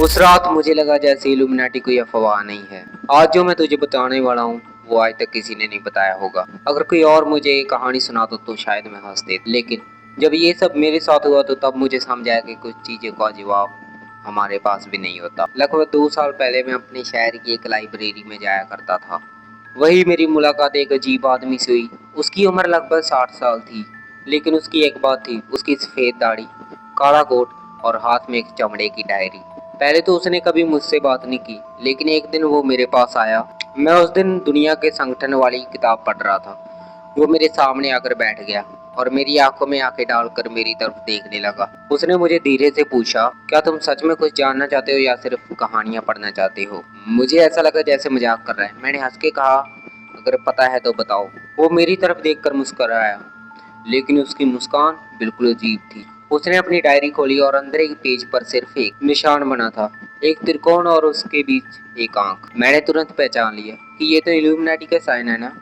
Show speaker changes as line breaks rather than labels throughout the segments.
उस रात मुझे लगा जैसे इल्यूमिनाटी कोई अफवाह नहीं है। आज जो मैं तुझे बताने वाला हूँ वो आज तक किसी ने नहीं बताया होगा। अगर कोई और मुझे ये कहानी सुनाता तो शायद मैं हंस देता, लेकिन जब ये सब मेरे साथ हुआ तो तब मुझे समझ आया कि कुछ चीज़ों का जवाब हमारे पास भी नहीं होता। लगभग 2 साल पहले मैं अपने शहर की एक लाइब्रेरी में जाया करता था। वही मेरी मुलाकात एक अजीब आदमी से हुई। उसकी उम्र लगभग 60 साल थी, लेकिन उसकी एक बात थी, उसकी सफ़ेद दाढ़ी, काला कोट और हाथ में एक चमड़े की डायरी। पहले तो उसने कभी मुझसे बात नहीं की, लेकिन एक दिन वो मेरे पास आया। मैं उस दिन दुनिया के संगठन वाली किताब पढ़ रहा था। वो मेरे सामने आकर बैठ गया और मेरी आंखों में आंखें डालकर मेरी तरफ देखने लगा। उसने मुझे धीरे से पूछा, क्या तुम सच में कुछ जानना चाहते हो या सिर्फ कहानियां पढ़ना चाहते हो? मुझे ऐसा लगा जैसे मजाक कर रहा है। मैंने हंस के कहा, अगर पता है तो बताओ। वो मेरी तरफ देखकर मुस्कुराया, लेकिन उसकी मुस्कान बिल्कुल अजीब थी। उसने अपनी डायरी खोली और अंदर एक पेज पर सिर्फ एक निशान बना था, एक त्रिकोण और उसके बीच एक आंख। मैंने तुरंत पहचान लिया कि ये तो इल्यूमिनाटी का साइन है ना।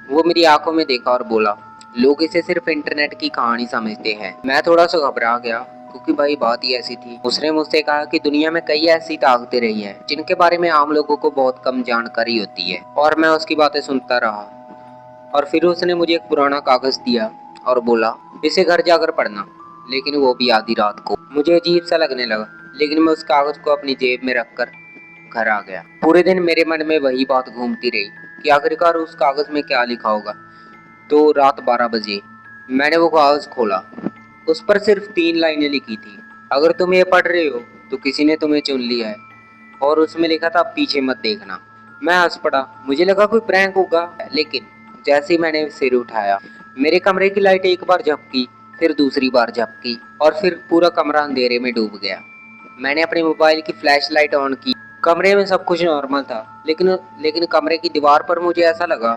वो मेरी आंखों में देखा और बोला, लोग इसे सिर्फ इंटरनेट की कहानी समझते हैं। मैं थोड़ा सा घबरा गया, क्योंकि भाई बात ही ऐसी थी। उसने मुझसे कहा कि दुनिया में कई ऐसी ताकतें रही हैं जिनके बारे में आम लोगों को बहुत कम जानकारी होती है। और मैं उसकी बातें सुनता रहा। और फिर उसने मुझे एक पुराना कागज दिया और बोला, इसे घर जाकर पढ़ना। लेकिन वो भी आधी रात को। मुझे अजीब सा लगने लगा, लेकिन मैं उस कागज को अपनी जेब में रखकर घर आ गया। पूरे दिन मेरे मन में वही बात घूमती रही कि आखिरकार उस कागज में क्या लिखा होगा। तो रात 12 बजे मैंने वो कागज खोला। उस पर सिर्फ 3 लाइनें लिखी थी, अगर तुम ये पढ़ रहे हो तो किसी ने तुम्हें चुन लिया है। और उसमें लिखा था, पीछे मत देखना। मैं हंस पड़ा, मुझे लगा कोई प्रैंक होगा। लेकिन जैसे ही मैंने सिर उठाया, मेरे कमरे की लाइट एक बार झपकी, फिर दूसरी बार झपकी और फिर पूरा कमरा अंधेरे में डूब गया। मैंने अपने मोबाइल की फ्लैश लाइट ऑन की। कमरे में सब कुछ नॉर्मल था, लेकिन कमरे की दीवार पर मुझे ऐसा लगा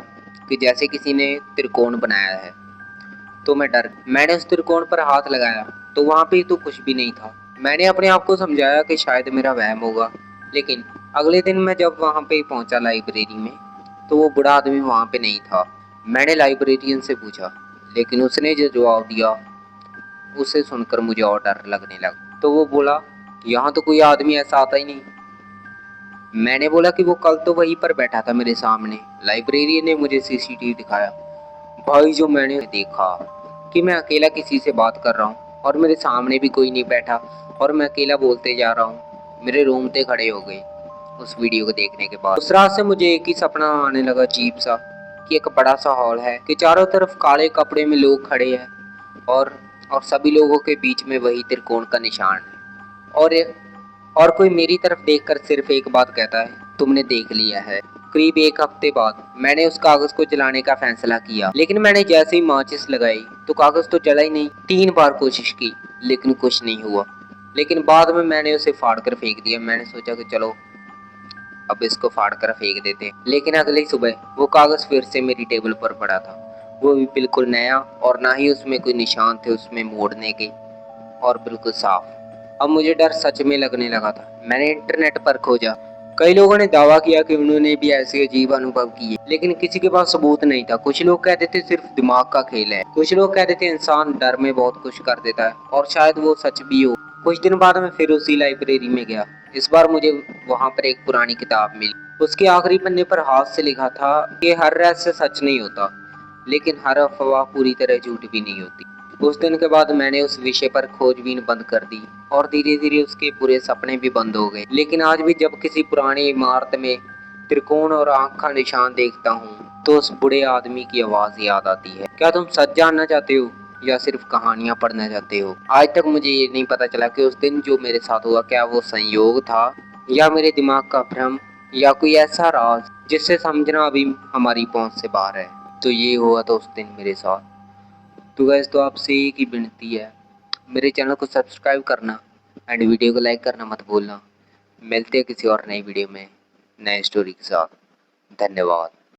कि जैसे किसी ने त्रिकोण बनाया है। तो मैंने उस त्रिकोण पर हाथ लगाया तो वहां पे तो कुछ भी नहीं था। मैंने अपने आप को समझाया कि शायद मेरा वहम होगा। लेकिन अगले दिन मैं जब वहां पे पहुंचा लाइब्रेरी में, तो वो बूढ़ा आदमी वहां पे नहीं था। मैंने लाइब्रेरियन से पूछा, लेकिन उसने जो जवाब दिया उसे सुनकर मुझे और डर लगने लगा। तो वो बोला, यहाँ तो कोई आदमी ऐसा आता ही नहीं। मैंने बोला कि वो कल तो वहीं पर बैठा था मेरे सामने। लाइब्रेरियन ने मुझे सीसीटीवी दिखाया। भाई, जो मैंने देखा कि मैं अकेला किसी से बात कर रहा हूँ और मेरे सामने भी कोई नहीं बैठा और मैं अकेला बोलते जा रहा हूँ, मेरे रोंगटे खड़े हो गए उस वीडियो को देखने के बाद। उस रात से मुझे एक ही सपना आने लगा, अजीब सा, कि एक बड़ा सा हॉल है कि चारों तरफ काले कपड़े में लोग खड़े हैं और और सभी लोगों के बीच में वही त्रिकोण का निशान है। और कोई मेरी तरफ देखकर सिर्फ एक बात कहता है, तुमने देख लिया है। करीब एक हफ्ते बाद मैंने उस कागज को जलाने का फैसला किया, लेकिन मैंने जैसे ही माचिस लगाई तो कागज तो जला ही नहीं। 3 बार कोशिश की, लेकिन कुछ नहीं हुआ। लेकिन बाद में मैंने उसे फाड़ कर फेंक दिया। मैंने सोचा कि चलो अब इसको फाड़ कर फेंक देते। लेकिन अगली सुबह वो कागज फिर से मेरी टेबल पर पड़ा था, वो भी बिल्कुल नया, और ना ही उसमें कोई निशान थे उसमें मोड़ने के, और बिल्कुल साफ। अब मुझे डर सच में लगने लगा था। मैंने इंटरनेट पर खोजा। कई लोगों ने दावा किया कि उन्होंने भी ऐसे अजीब अनुभव किए, लेकिन किसी के पास सबूत नहीं था। कुछ लोग कहते थे सिर्फ दिमाग का खेल है, कुछ लोग कहते थे इंसान डर में बहुत कुछ कर देता है, और शायद वो सच भी हो। कुछ दिन बाद मैं फिर उसी लाइब्रेरी में गया। इस बार मुझे वहां पर एक पुरानी किताब मिली। उसके आखिरी पन्ने पर हाथ से लिखा था कि हर रहस्य सच नहीं होता, लेकिन हर अफवाह पूरी तरह झूठ भी नहीं होती। उस दिन के बाद मैंने उस विषय पर खोजबीन बंद कर दी और धीरे धीरे उसके पूरे सपने भी बंद हो गए। लेकिन आज भी जब किसी पुरानी इमारत में त्रिकोण और आंख का निशान देखता हूँ तो उस बूढ़े आदमी की आवाज याद आती है। क्या तुम सच जानना चाहते हो या सिर्फ कहानियां पढ़ना चाहते हो? आज तक मुझे ये नहीं पता चला कि उस दिन जो मेरे साथ हुआ, क्या वो संयोग था या मेरे दिमाग का भ्रम, या कोई ऐसा राज जिससे समझना अभी हमारी पहुंच से बाहर है। तो ये हुआ था उस दिन मेरे साथ। तो गैस, तो आपसे एक ही विनती है, मेरे चैनल को सब्सक्राइब करना एंड वीडियो को लाइक करना मत भूलना। मिलते हैं किसी और नई वीडियो में नए स्टोरी के साथ। धन्यवाद।